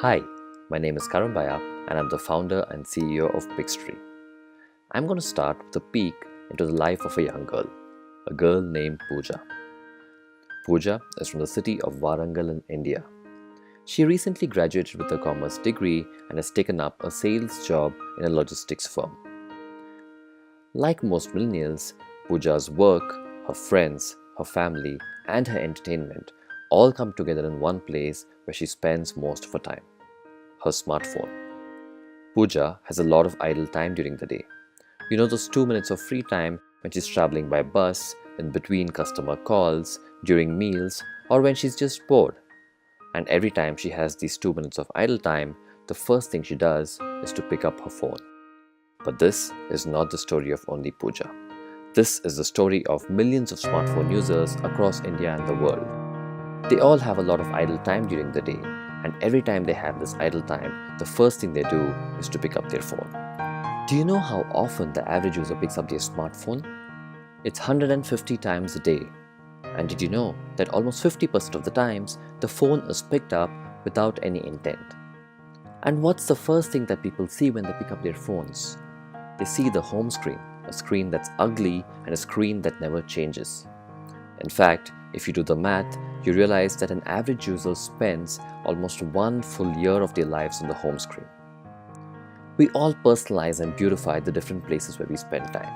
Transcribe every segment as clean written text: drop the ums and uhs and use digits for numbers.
Hi, my name is Karambaya and I'm the founder and CEO of Pixtory. I'm going to start with a peek into the life of a girl named Pooja. Pooja is from the city of Warangal in India. She recently graduated with a commerce degree and has taken up a sales job in a logistics firm. Like most millennials, Pooja's work, her friends, her family, and her entertainment all come together in one place where she spends most of her time: her smartphone. Pooja has a lot of idle time during the day. You know, those 2 minutes of free time when she's traveling by bus, in between customer calls, during meals, or when she's just bored. And every time she has these 2 minutes of idle time, the first thing she does is to pick up her phone. But this is not the story of only Pooja. This is the story of millions of smartphone users across India and the world. They all have a lot of idle time during the day, and every time they have this idle time, the first thing they do is to pick up their phone. Do you know how often the average user picks up their smartphone? It's 150 times a day. And did you know that almost 50% of the times, the phone is picked up without any intent? And what's the first thing that people see when they pick up their phones? They see the home screen, a screen that's ugly and a screen that never changes. In fact, if you do the math, you realize that an average user spends almost 1 full year of their lives on the home screen. We all personalize and beautify the different places where we spend time.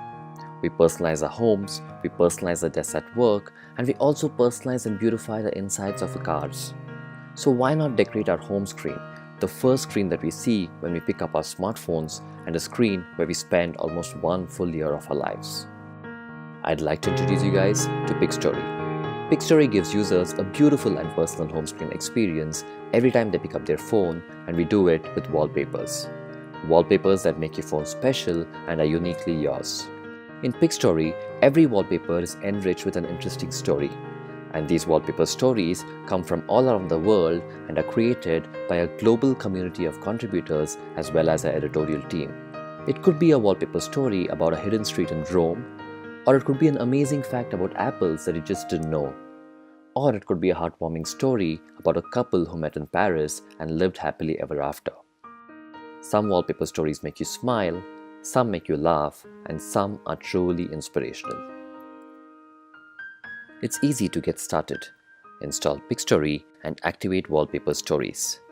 We personalize our homes, we personalize our desks at work, and we also personalize and beautify the insides of our cars. So why not decorate our home screen, the first screen that we see when we pick up our smartphones, and a screen where we spend almost 1 full year of our lives? I'd like to introduce you guys to Pixtory. Pixtory gives users a beautiful and personal home screen experience every time they pick up their phone, and we do it with wallpapers. Wallpapers that make your phone special and are uniquely yours. In Pixtory, every wallpaper is enriched with an interesting story. And these wallpaper stories come from all around the world and are created by a global community of contributors as well as our editorial team. It could be a wallpaper story about a hidden street in Rome, or it could be an amazing fact about apples that you just didn't know. Or it could be a heartwarming story about a couple who met in Paris and lived happily ever after. Some wallpaper stories make you smile, some make you laugh, and some are truly inspirational. It's easy to get started. Install Pixtory and activate wallpaper stories.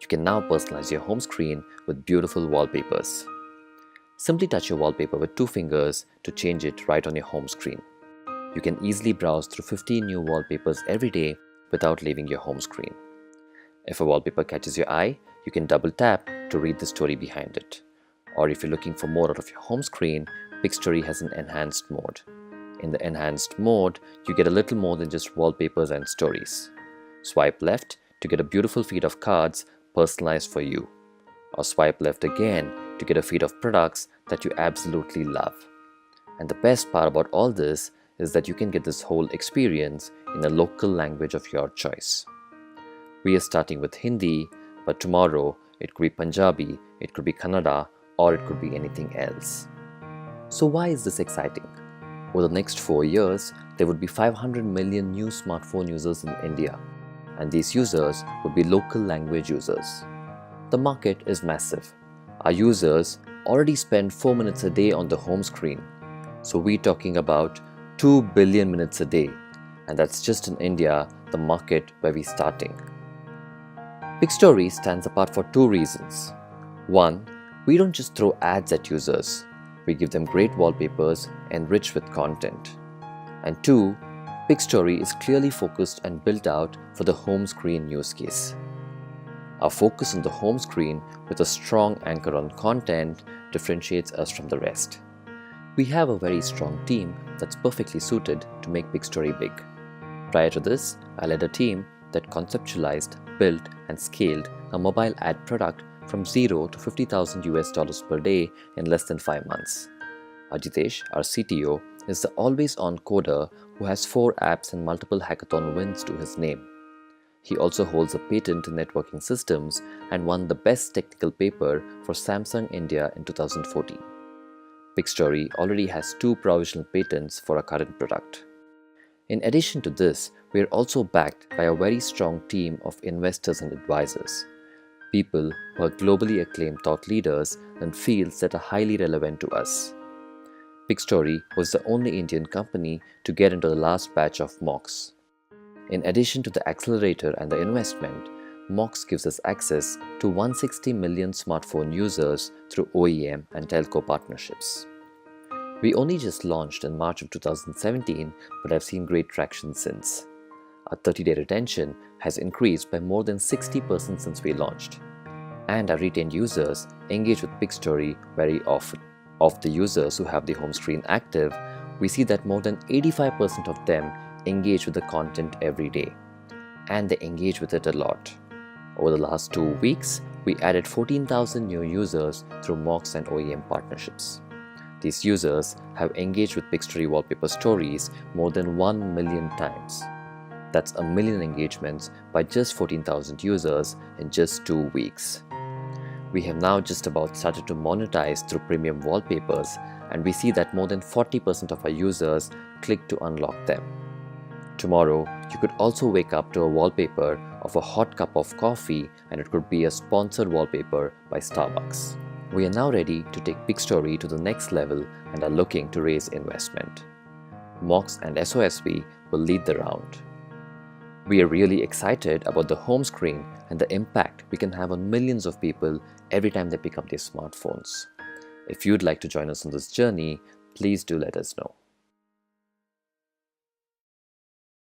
You can now personalize your home screen with beautiful wallpapers. Simply touch your wallpaper with 2 fingers to change it right on your home screen. You can easily browse through 15 new wallpapers every day without leaving your home screen. If a wallpaper catches your eye, you can double tap to read the story behind it. Or if you're looking for more out of your home screen, Pixtory has an enhanced mode. In the enhanced mode, you get a little more than just wallpapers and stories. Swipe left to get a beautiful feed of cards personalized for you. Or swipe left again to get a feed of products that you absolutely love. And the best part about all this is that you can get this whole experience in a local language of your choice. We are starting with Hindi, but tomorrow it could be Punjabi, it could be Kannada, or it could be anything else. So why is this exciting? Over the next 4 years, there would be 500 million new smartphone users in India, and these users would be local language users. The market is massive. Our users already spend 4 minutes a day on the home screen, so we're talking about 2 billion minutes a day, and that's just in India, the market where we're starting. Pixtory stands apart for 2 reasons. 1, we don't just throw ads at users. We give them great wallpapers enriched with content. And 2, Pixtory is clearly focused and built out for the home screen use case. Our focus on the home screen with a strong anchor on content differentiates us from the rest. We have a very strong team that's perfectly suited to make Pixtory big. Prior to this, I led a team that conceptualized, built, and scaled a mobile ad product from $0 to $50,000 per day in less than 5 months. Ajitesh, our CTO, is the always-on coder who has 4 apps and multiple hackathon wins to his name. He also holds a patent in networking systems and won the best technical paper for Samsung India in 2014. Pixtory already has 2 provisional patents for our current product. In addition to this, we are also backed by a very strong team of investors and advisors. people who are globally acclaimed thought leaders in fields that are highly relevant to us. Pixtory was the only Indian company to get into the last batch of MOOCs. In addition to the accelerator and the investment, MOOCs gives us access to 160 million smartphone users through OEM and telco partnerships. We only just launched in March of 2017, but have seen great traction since. Our 30-day retention has increased by more than 60% since we launched. And our retained users engage with Pixtory very often. Of the users who have the home screen active, we see that more than 85% of them engage with the content every day. And they engage with it a lot. Over the last 2 weeks, we added 14,000 new users through MOOCs and OEM partnerships. These users have engaged with Pixtory wallpaper stories more than 1 million times. That's a million engagements by just 14,000 users in just 2 weeks. We have now just about started to monetize through premium wallpapers, and we see that more than 40% of our users click to unlock them. Tomorrow, you could also wake up to a wallpaper of a hot cup of coffee, and it could be a sponsored wallpaper by Starbucks. We are now ready to take Pixtory to the next level and are looking to raise investment. MOOCs and SOSP will lead the round. We are really excited about the home screen and the impact we can have on millions of people every time they pick up their smartphones. If you'd like to join us on this journey, please do let us know.